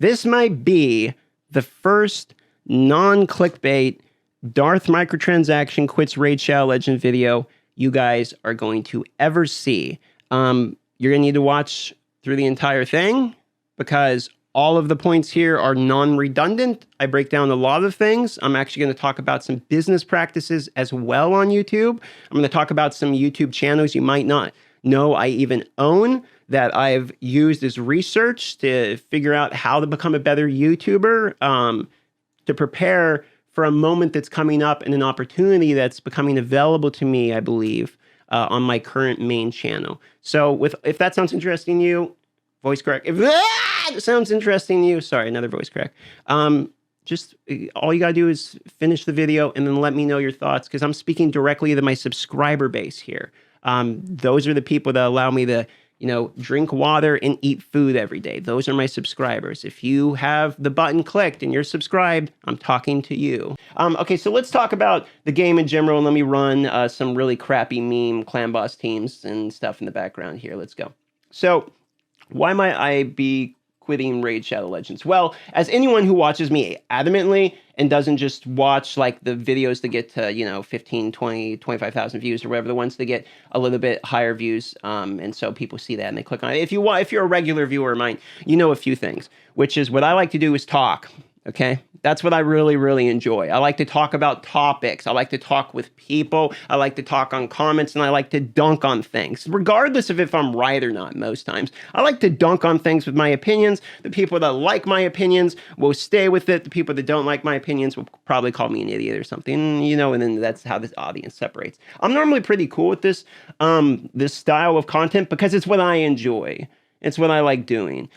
This might be the first non-clickbait Darth Microtransaction quits Raid Shadow Legend video you guys are going to ever see. You're going to need to watch through the entire thing because all of the points here are non-redundant. I break down a lot of things. I'm actually going to talk about some business practices as well on YouTube. I'm going to talk about some YouTube channels you might not know I even own that I've used as research to figure out how to become a better YouTuber, to prepare for a moment that's coming up and an opportunity that's becoming available to me, I believe, on my current main channel. So if that sounds interesting to you, voice crack. If that sounds interesting to you, sorry, another voice crack. Just all you gotta do is finish the video and then let me know your thoughts because I'm speaking directly to my subscriber base here. Those are the people that allow me to, drink water and eat food every day. Those are my subscribers. If you have the button clicked and you're subscribed, I'm talking to you. Okay, so let's talk about the game in general and let me run some really crappy meme clan boss teams and stuff in the background here. Let's go. So why might I be quitting Raid Shadow Legends? Well, as anyone who watches me adamantly and doesn't just watch like the videos that get to, 15, 20, 25,000 views or whatever, the ones that get a little bit higher views. And so people see that and they click on it. If you're a regular viewer of mine, you know a few things, which is what I like to do is talk. Okay, that's what I really, really enjoy. I like to talk about topics. I like to talk with people. I like to talk on comments, and I like to dunk on things, regardless of if I'm right or not most times. I like to dunk on things with my opinions. The people that like my opinions will stay with it. The people that don't like my opinions will probably call me an idiot or something, and then that's how this audience separates. I'm normally pretty cool with this, this style of content because it's what I enjoy. It's what I like doing.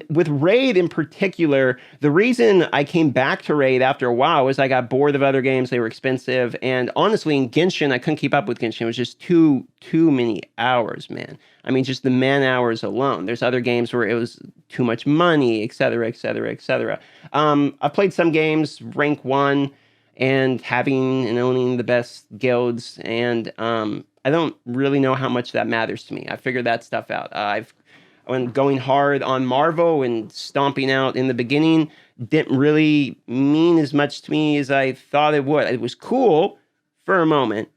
With Raid in particular, the reason I came back to Raid after a while was I got bored of other games. They were expensive. And honestly, in Genshin, I couldn't keep up with Genshin. It was just too many hours, man. I mean, just the man hours alone. There's other games where it was too much money, et cetera, et cetera, et cetera. I've played some games, rank 1, and having and owning the best guilds. And I don't really know how much that matters to me. I figured that stuff out. When going hard on Marvel and stomping out in the beginning didn't really mean as much to me as I thought it would. It was cool for a moment,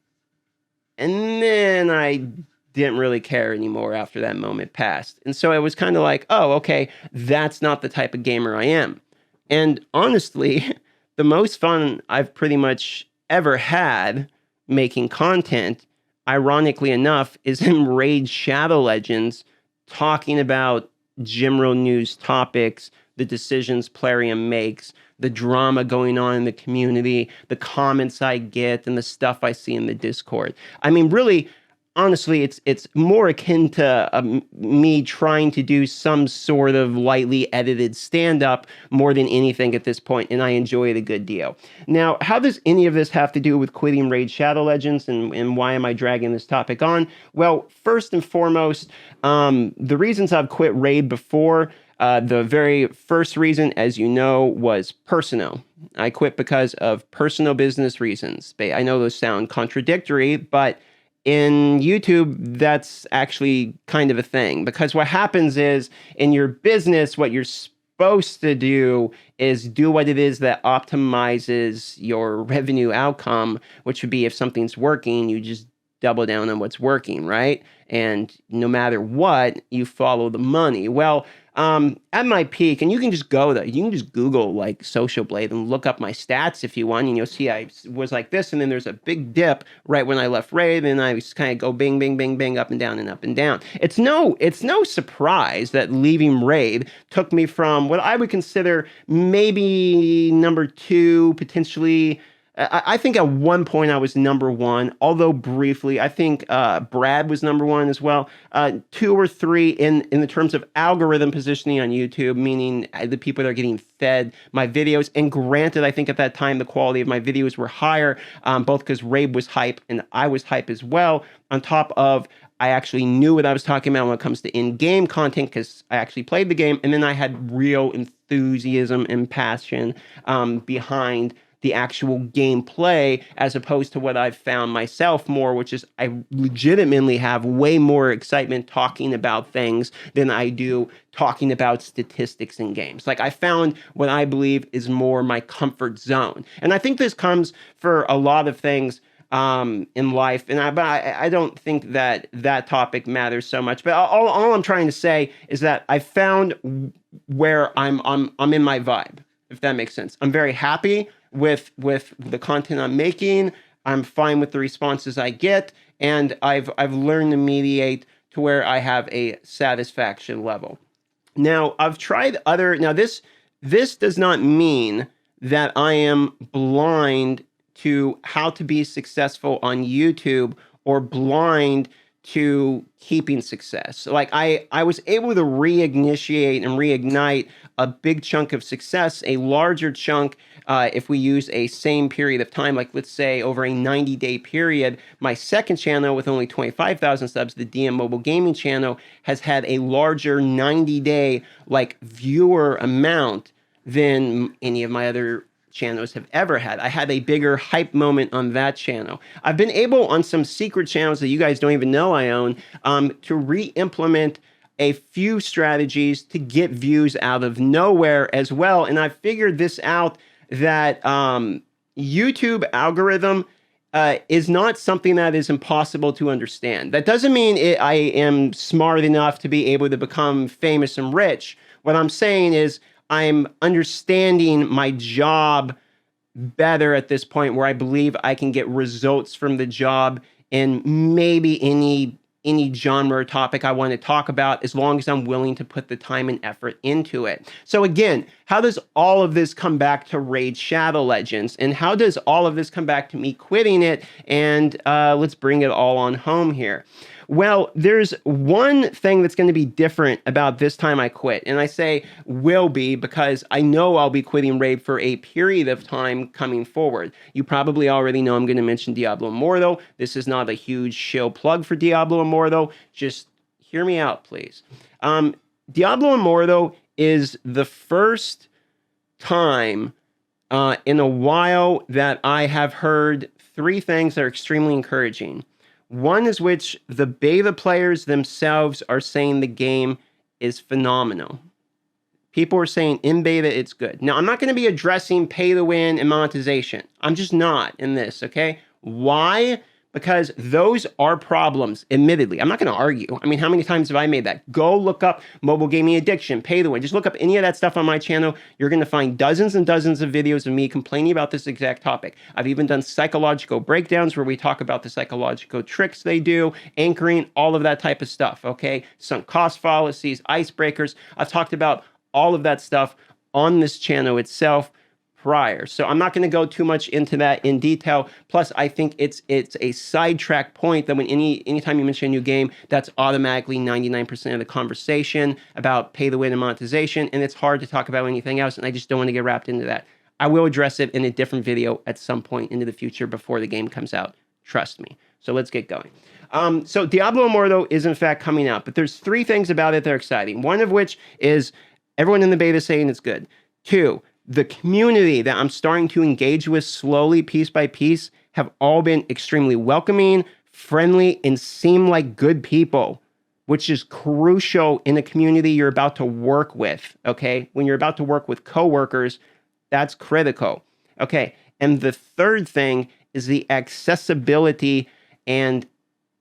and then I didn't really care anymore after that moment passed. And so it was kind of like, oh, okay, that's not the type of gamer I am. And honestly, the most fun I've pretty much ever had making content, ironically enough, is in Raid Shadow Legends, talking about general news topics, the decisions Plarium makes, the drama going on in the community, the comments I get, and the stuff I see in the Discord. I mean, really, honestly, it's more akin to me trying to do some sort of lightly edited stand-up more than anything at this point, and I enjoy it a good deal. Now, how does any of this have to do with quitting Raid Shadow Legends, and why am I dragging this topic on? Well, first and foremost, the reasons I've quit Raid before, the very first reason, as you know, was personal. I quit because of personal business reasons. I know those sound contradictory, but in YouTube, that's actually kind of a thing, because what happens is in your business, what you're supposed to do is do what it is that optimizes your revenue outcome, which would be if something's working, you just double down on what's working, right? And no matter what, you follow the money. Well, at my peak, and you can just go there, you can just Google like Social Blade and look up my stats if you want, and you'll see I was like this, and then there's a big dip right when I left Raid, and I just kind of go bing, bing, bing, bing, up and down and up and down. It's no surprise that leaving Raid took me from what I would consider maybe number 2, potentially. I think at one point I was number 1, although briefly. I think Brad was number 1 as well. 2 or 3 in the terms of algorithm positioning on YouTube, meaning the people that are getting fed my videos. And granted, I think at that time the quality of my videos were higher, both because Raid was hype and I was hype as well. On top of, I actually knew what I was talking about when it comes to in-game content because I actually played the game, and then I had real enthusiasm and passion behind the actual gameplay, as opposed to what I've found myself more, which is I legitimately have way more excitement talking about things than I do talking about statistics in games. Like, I found what I believe is more my comfort zone. And I think this comes for a lot of things in life, and I don't think that topic matters so much. But all I'm trying to say is that I found where I'm in my vibe, if that makes sense. I'm very happy with the content I'm making. I'm fine with the responses I get, and I've learned to mediate to where I have a satisfaction level. Now, I've tried other. Now, this does not mean that I am blind to how to be successful on YouTube or blind to keeping success. Like, I was able to reignite and reignite a big chunk of success, a larger chunk, if we use a same period of time, like let's say over a 90-day period. My second channel with only 25,000 subs, the DM Mobile Gaming channel, has had a larger 90-day like viewer amount than any of my other channels have ever had. I had a bigger hype moment on that channel. I've been able on some secret channels that you guys don't even know I own to re-implement a few strategies to get views out of nowhere as well. And I figured this out, that YouTube algorithm is not something that is impossible to understand. That doesn't mean I am smart enough to be able to become famous and rich. What I'm saying is I'm understanding my job better at this point, where I believe I can get results from the job in maybe any genre or topic I want to talk about, as long as I'm willing to put the time and effort into it. So again, how does all of this come back to Raid Shadow Legends? And how does all of this come back to me quitting it? And let's bring it all on home here. Well, there's one thing that's going to be different about this time I quit. And I say will be because I know I'll be quitting Raid for a period of time coming forward. You probably already know I'm going to mention Diablo Immortal. This is not a huge shill plug for Diablo Immortal. Just hear me out, please. Diablo Immortal is the first time in a while that I have heard three things that are extremely encouraging. One is which the beta players themselves are saying the game is phenomenal. People are saying in beta it's good. Now, I'm not going to be addressing pay to win and monetization. I'm just not in this, okay? Why? Because those are problems, admittedly. I'm not going to argue. I mean, how many times have I made that? Go look up mobile gaming addiction, pay to win. Just look up any of that stuff on my channel. You're going to find dozens and dozens of videos of me complaining about this exact topic. I've even done psychological breakdowns where we talk about the psychological tricks they do, anchoring, all of that type of stuff, okay? Sunk cost fallacies, icebreakers. I've talked about all of that stuff on this channel itself prior. So I'm not going to go too much into that in detail. Plus, I think it's a sidetrack point that when anytime you mention a new game, that's automatically 99% of the conversation about pay to win and monetization, and it's hard to talk about anything else, and I just don't want to get wrapped into that. I will address it in a different video at some point into the future before the game comes out. Trust me. So let's get going. So Diablo Immortal is in fact coming out, but there's three things about it that are exciting. One of which is everyone in the beta saying it's good. Two, the community that I'm starting to engage with slowly, piece by piece, have all been extremely welcoming, friendly, and seem like good people, which is crucial in a community you're about to work with, okay? When you're about to work with coworkers, that's critical, okay? And the third thing is the accessibility and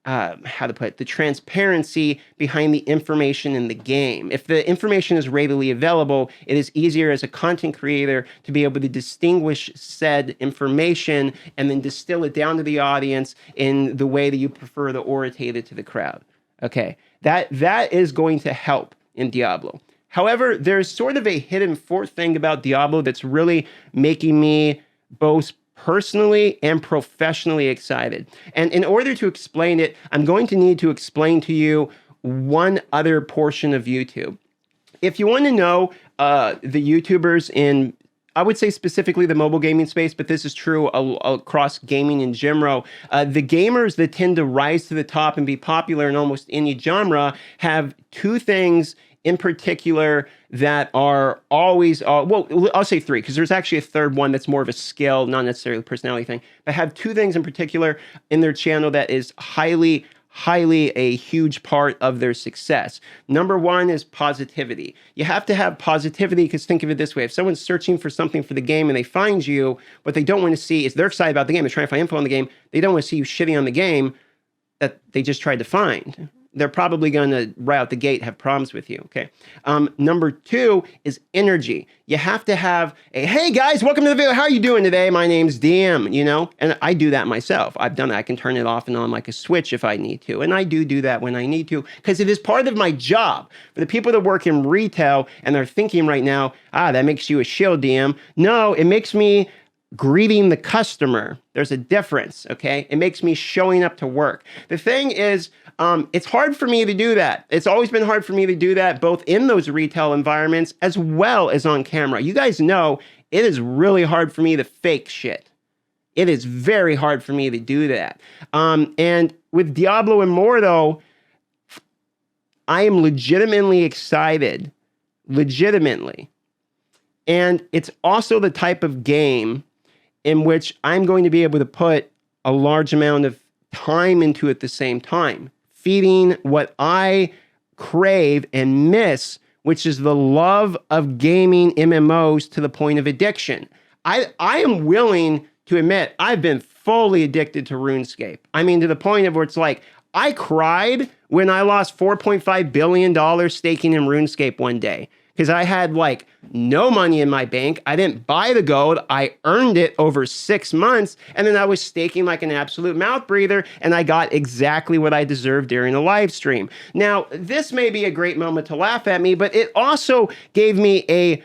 the transparency behind the information in the game. If the information is readily available, it is easier as a content creator to be able to distinguish said information and then distill it down to the audience in the way that you prefer to orientate it to the crowd. Okay, that is going to help in Diablo. However, there's sort of a hidden fourth thing about Diablo that's really making me both personally and professionally excited. And in order to explain it, I'm going to need to explain to you one other portion of YouTube. If you want to know the YouTubers in, I would say specifically the mobile gaming space, but this is true across gaming in general, the gamers that tend to rise to the top and be popular in almost any genre have two things in particular that are always, well, I'll say three, because there's actually a third one that's more of a skill, not necessarily a personality thing, but have two things in particular in their channel that is highly a huge part of their success. Number one is positivity. You have to have positivity, because think of it this way. If someone's searching for something for the game and they find you, what they don't want to see is they're excited about the game, they're trying to find info on the game, they don't want to see you shitting on the game that they just tried to find. They're probably going to, right out the gate, have problems with you, okay? Number two is energy. You have to have a, hey guys, welcome to the video. How are you doing today? My name's DM, you know? And I do that myself. I've done that. I can turn it off and on like a switch if I need to. And I do that when I need to, because it is part of my job. For the people that work in retail and they're thinking right now, that makes you a shill, DM. No, it makes me greeting the customer. There's a difference, okay? It makes me showing up to work. The thing is, it's hard for me to do that. It's always been hard for me to do that, both in those retail environments as well as on camera. You guys know it is really hard for me to fake shit. It is very hard for me to do that. And with Diablo Immortal, I am legitimately excited. Legitimately. And it's also the type of game in which I'm going to be able to put a large amount of time into at the same time, feeding what I crave and miss, which is the love of gaming MMOs to the point of addiction. I am willing to admit I've been fully addicted to RuneScape. I mean, to the point of where it's like, I cried when I lost $4.5 billion staking in RuneScape one day. Because I had like no money in my bank. I didn't buy the gold. I earned it over 6 months. And then I was staking like an absolute mouth breather. And I got exactly what I deserved during the live stream. Now, this may be a great moment to laugh at me, but it also gave me a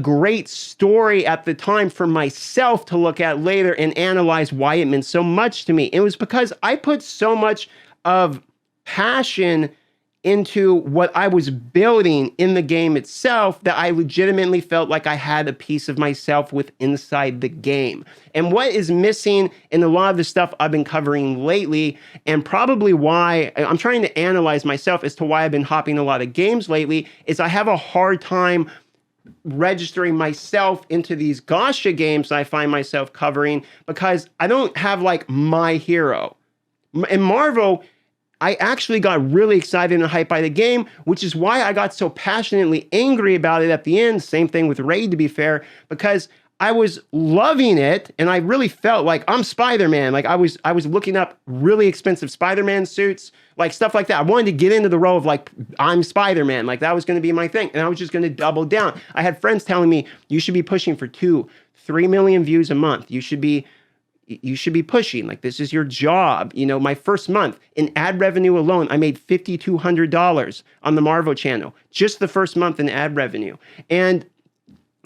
great story at the time for myself to look at later and analyze why it meant so much to me. It was because I put so much of passion into what I was building in the game itself that I legitimately felt like I had a piece of myself with inside the game. And what is missing in a lot of the stuff I've been covering lately, and probably why I'm trying to analyze myself as to why I've been hopping a lot of games lately, is I have a hard time registering myself into these gacha games I find myself covering, because I don't have like my hero. In Marvel, I actually got really excited and hyped by the game, which is why I got so passionately angry about it at the end. Same thing with Raid, to be fair, because I was loving it and I really felt like I'm Spider-Man. Like I was looking up really expensive Spider-Man suits, like stuff like that. I wanted to get into the role of like, I'm Spider-Man. Like that was going to be my thing. And I was just going to double down. I had friends telling me, you should be pushing for 2-3 million views a month. You should be pushing, like this is your job. You know, my first month in ad revenue alone, I made $5,200 on the Marvel channel, just the first month in ad revenue. And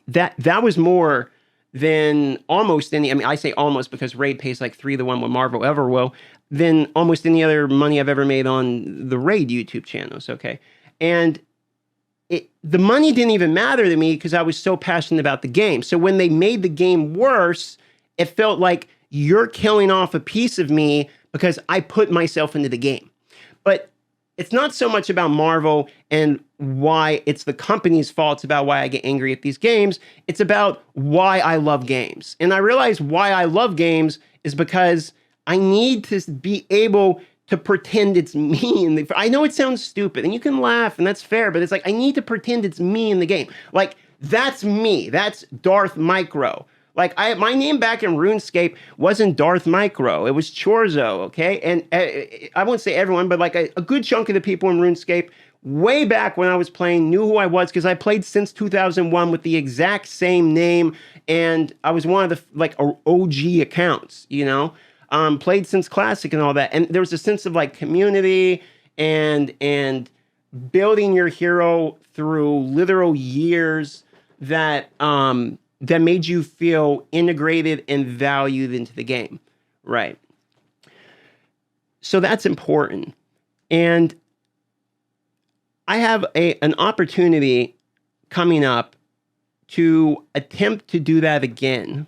that was more than almost any, I mean, I say almost because Raid pays like 3 to 1 what Marvel ever will, than almost any other money I've ever made on the Raid YouTube channels, okay? And the money didn't even matter to me because I was so passionate about the game. So when they made the game worse, it felt like you're killing off a piece of me because I put myself into the game. But it's not so much about Marvel and why it's the company's fault. It's about why I get angry at these games. It's about why I love games. And I realize why I love games is because I need to be able to pretend it's me. I know it sounds stupid and you can laugh and that's fair, but it's like, I need to pretend it's me in the game. Like, that's me. That's Darth Micro. Like, my name back in RuneScape wasn't Darth Micro. It was Chorzo, okay? And I won't say everyone, but like a good chunk of the people in RuneScape way back when I was playing knew who I was because I played since 2001 with the exact same name. And I was one of the like OG accounts, you know? Played since Classic and all that. And there was a sense of like community and building your hero through literal years that made you feel integrated and valued into the game, right? So that's important. And I have an opportunity coming up to attempt to do that again.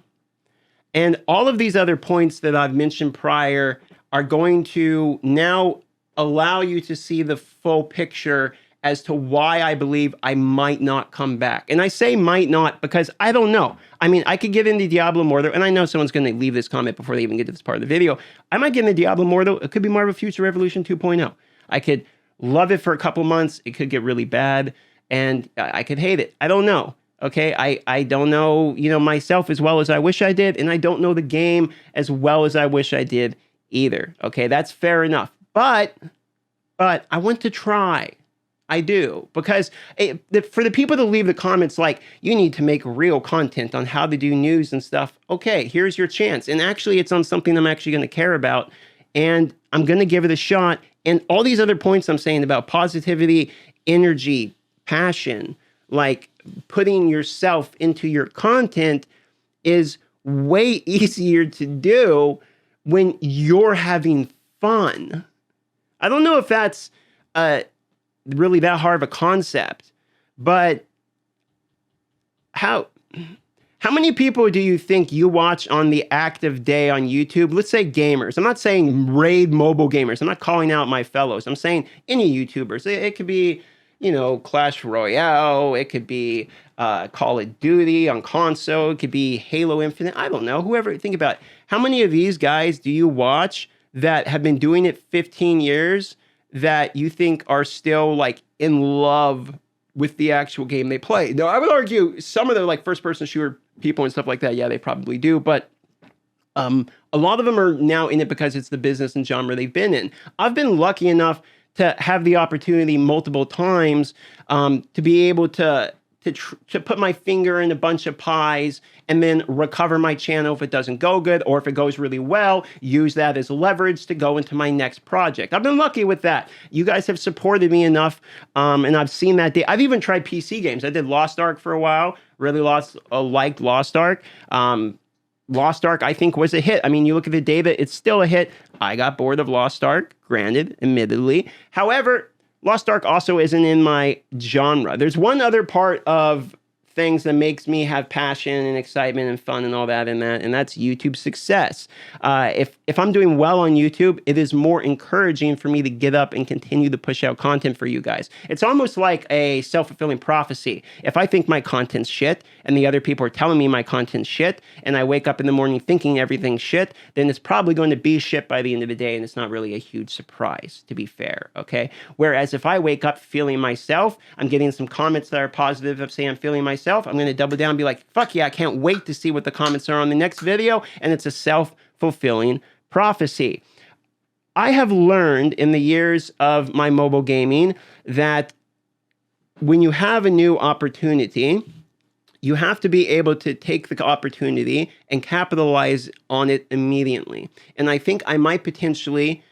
And all of these other points that I've mentioned prior are going to now allow you to see the full picture as to why I believe I might not come back. And I say might not because I don't know. I mean, I could get into Diablo Immortal, and I know someone's going to leave this comment before they even get to this part of the video. I might get into Diablo Immortal. It could be Marvel Future Revolution 2.0. I could love it for a couple months. It could get really bad, and I could hate it. I don't know. Okay, I don't know, myself as well as I wish I did, and I don't know the game as well as I wish I did either. Okay, that's fair enough. But I want to try. I do, because for the people that leave the comments like, you need to make real content on how to do news and stuff. Okay, here's your chance. And actually, it's on something I'm actually going to care about, and I'm going to give it a shot. And all these other points I'm saying about positivity, energy, passion, like putting yourself into your content is way easier to do when you're having fun. I don't know if that's really that hard of a concept, but how many people do you think you watch on the active day on YouTube? Let's say gamers. I'm not saying raid mobile gamers. I'm not calling out my fellows. I'm saying any YouTubers. It could be, Clash Royale. It could be Call of Duty on console. It could be Halo Infinite. I don't know. Whoever, think about it. How many of these guys do you watch that have been doing it 15 years that you think are still like in love with the actual game they play? Now, I would argue some of the like first-person shooter people and stuff like that, yeah, they probably do, but a lot of them are now in it because it's the business and genre they've been in. I've been lucky enough to have the opportunity multiple times to be able to put my finger in a bunch of pies and then recover my channel if it doesn't go good, or if it goes really well, use that as leverage to go into my next project. I've been lucky with that. You guys have supported me enough, and I've seen that day. I've even tried PC games. I did Lost Ark for a while, really liked Lost Ark. Lost Ark, I think, was a hit. I mean, you look at the data, it's still a hit. I got bored of Lost Ark, granted, admittedly. However, Lost Ark also isn't in my genre. There's one other part of things that makes me have passion and excitement and fun and all that, and that's YouTube success. If I'm doing well on YouTube, it is more encouraging for me to get up and continue to push out content for you guys. It's almost like a self-fulfilling prophecy. If I think my content's shit and the other people are telling me my content's shit, and I wake up in the morning thinking everything's shit, then it's probably going to be shit by the end of the day, and it's not really a huge surprise, to be fair, okay? Whereas if I wake up feeling myself, I'm getting some comments that are positive of saying I'm feeling myself, I'm going to double down and be like, fuck yeah, I can't wait to see what the comments are on the next video, and it's a self-fulfilling prophecy. I have learned in the years of my mobile gaming that when you have a new opportunity, you have to be able to take the opportunity and capitalize on it immediately. And I think I might potentially,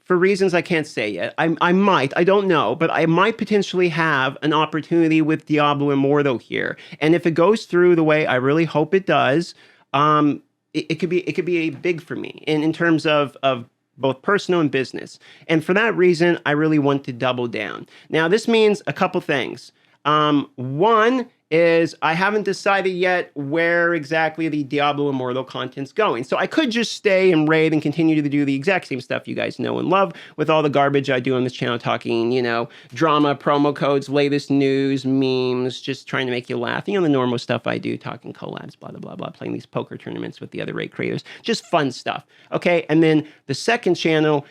for reasons I can't say yet, I don't know, but I might potentially have an opportunity with Diablo Immortal here. And if it goes through the way I really hope it does, it could be big for me in terms of both personal and business. And for that reason, I really want to double down. Now, this means a couple things. One is I haven't decided yet where exactly the Diablo Immortal content's going. So I could just stay and raid and continue to do the exact same stuff you guys know and love with all the garbage I do on this channel, talking, drama, promo codes, latest news, memes, just trying to make you laugh. The normal stuff I do, talking collabs, blah, blah, blah, blah, playing these poker tournaments with the other raid creators, just fun stuff. Okay, and then the second channel,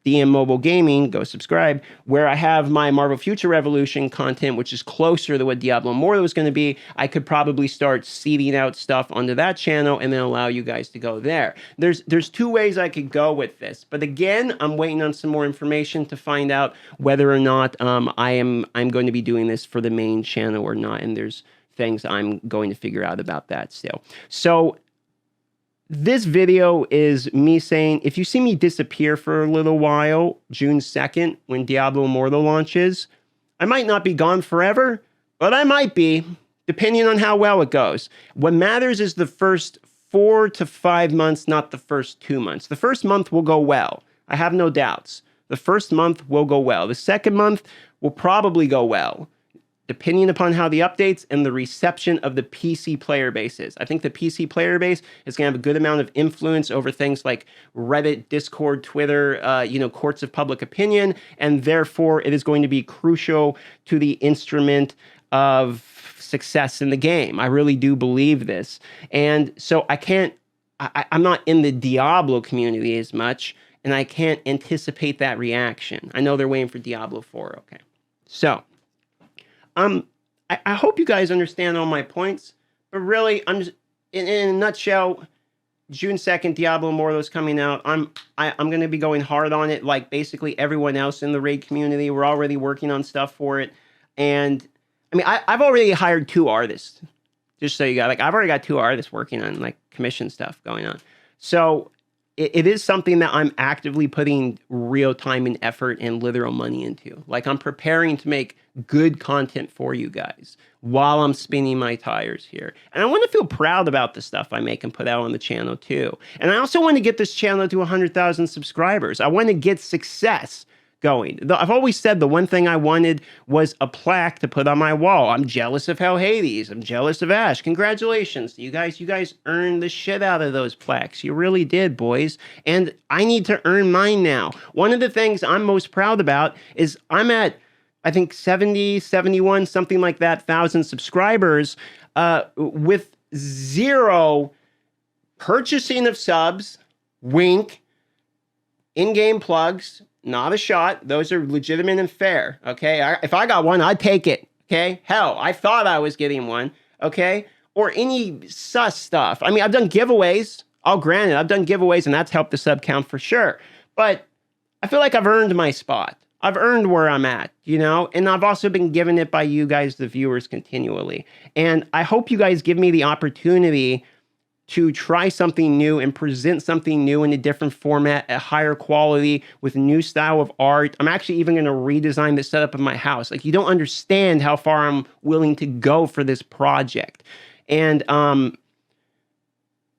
DM Mobile Gaming, go subscribe, where I have my Marvel Future Revolution content, which is closer to what Diablo Immortal is going to be. I could probably start seeding out stuff onto that channel and then allow you guys to go there. There's two ways I could go with this, but again, I'm waiting on some more information to find out whether or not I'm going to be doing this for the main channel or not, and there's things I'm going to figure out about that still. So this video is me saying, if you see me disappear for a little while, June 2nd, when Diablo Immortal launches, I might not be gone forever, but I might be, depending on how well it goes. What matters is the first 4 to 5 months, not the first 2 months. The first month will go well. I have no doubts. The first month will go well. The second month will probably go well. depending upon how the updates and the reception of the PC player base is. I think the PC player base is going to have a good amount of influence over things like Reddit, Discord, Twitter, courts of public opinion, and therefore it is going to be crucial to the instrument of success in the game. I really do believe this. And so I'm not in the Diablo community as much, and I can't anticipate that reaction. I know they're waiting for Diablo 4. Okay. So, I hope you guys understand all my points, but really, I'm just, in a nutshell, June 2nd, Diablo Immortal is coming out. I'm going to be going hard on it, like basically everyone else in the raid community. We're already working on stuff for it, and I mean, I've already hired 2 artists, just so you got, like, I've already got 2 artists working on, like, commission stuff going on. So it is something that I'm actively putting real time and effort and literal money into. Like, I'm preparing to make good content for you guys while I'm spinning my tires here. And I want to feel proud about the stuff I make and put out on the channel too. And I also want to get this channel to 100,000 subscribers. I want to get success going. I've always said the one thing I wanted was a plaque to put on my wall. I'm jealous of Hell Hades. I'm jealous of Ash. Congratulations to you guys. You guys earned the shit out of those plaques. You really did, boys. And I need to earn mine now. One of the things I'm most proud about is I'm at, I think, 70, 71, something like that, 1,000 subscribers with 0 purchasing of subs, wink, in-game plugs, not a shot. Those are legitimate and fair, okay? If I got one, I'd take it, okay? Hell, I thought I was getting one, okay? Or any sus stuff. I mean, I've done giveaways. I'll grant it. I've done giveaways, and that's helped the sub count for sure. But I feel like I've earned my spot. I've earned where I'm at, you know? And I've also been given it by you guys, the viewers, continually. And I hope you guys give me the opportunity to try something new and present something new in a different format at higher quality with new style of art. I'm actually even going to redesign the setup of my house. Like, you don't understand how far I'm willing to go for this project. And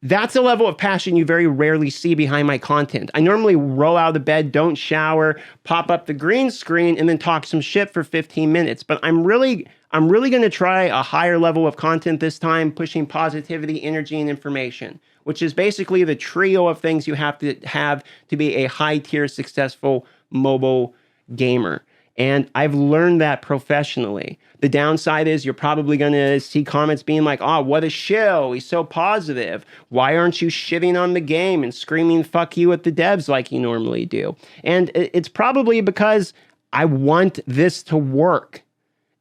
that's a level of passion you very rarely see behind my content. I normally roll out of bed, don't shower, pop up the green screen, and then talk some shit for 15 minutes. But I'm really going to try a higher level of content this time, pushing positivity, energy, and information, which is basically the trio of things you have to be a high-tier, successful mobile gamer. And I've learned that professionally. The downside is you're probably going to see comments being like, oh, what a shill. He's so positive. Why aren't you shitting on the game and screaming fuck you at the devs like you normally do? And it's probably because I want this to work.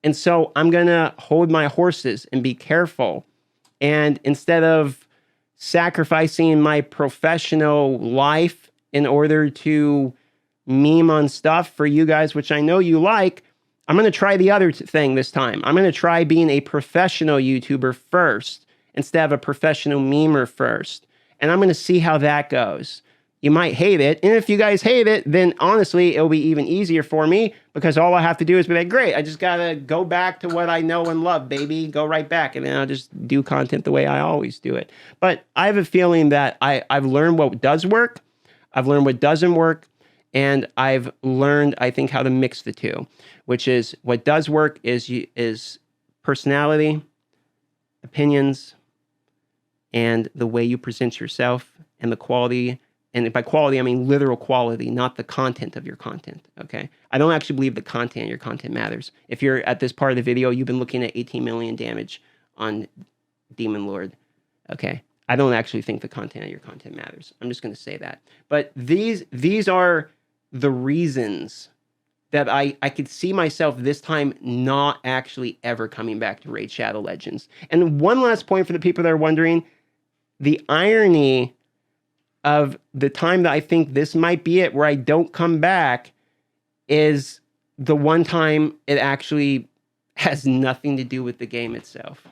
And so I'm going to hold my horses and be careful. And instead of sacrificing my professional life in order to meme on stuff for you guys, which I know you like, I'm going to try the other thing this time. I'm going to try being a professional YouTuber first instead of a professional memer first. And I'm going to see how that goes. You might hate it. And if you guys hate it, then honestly, it'll be even easier for me because all I have to do is be like, great, I just got to go back to what I know and love, baby. Go right back. And then I'll just do content the way I always do it. But I have a feeling that I've learned what does work. I've learned what doesn't work. And I've learned, I think, how to mix the two, which is what does work is personality, opinions, and the way you present yourself and the quality. And by quality, I mean literal quality, not the content of your content, okay? I don't actually believe the content of your content matters. If you're at this part of the video, you've been looking at 18 million damage on Demon Lord, okay? I don't actually think the content of your content matters. I'm just going to say that. But these are the reasons that I could see myself this time not actually ever coming back to Raid Shadow Legends. And one last point for the people that are wondering, the irony of the time that I think this might be it where I don't come back is the one time it actually has nothing to do with the game itself.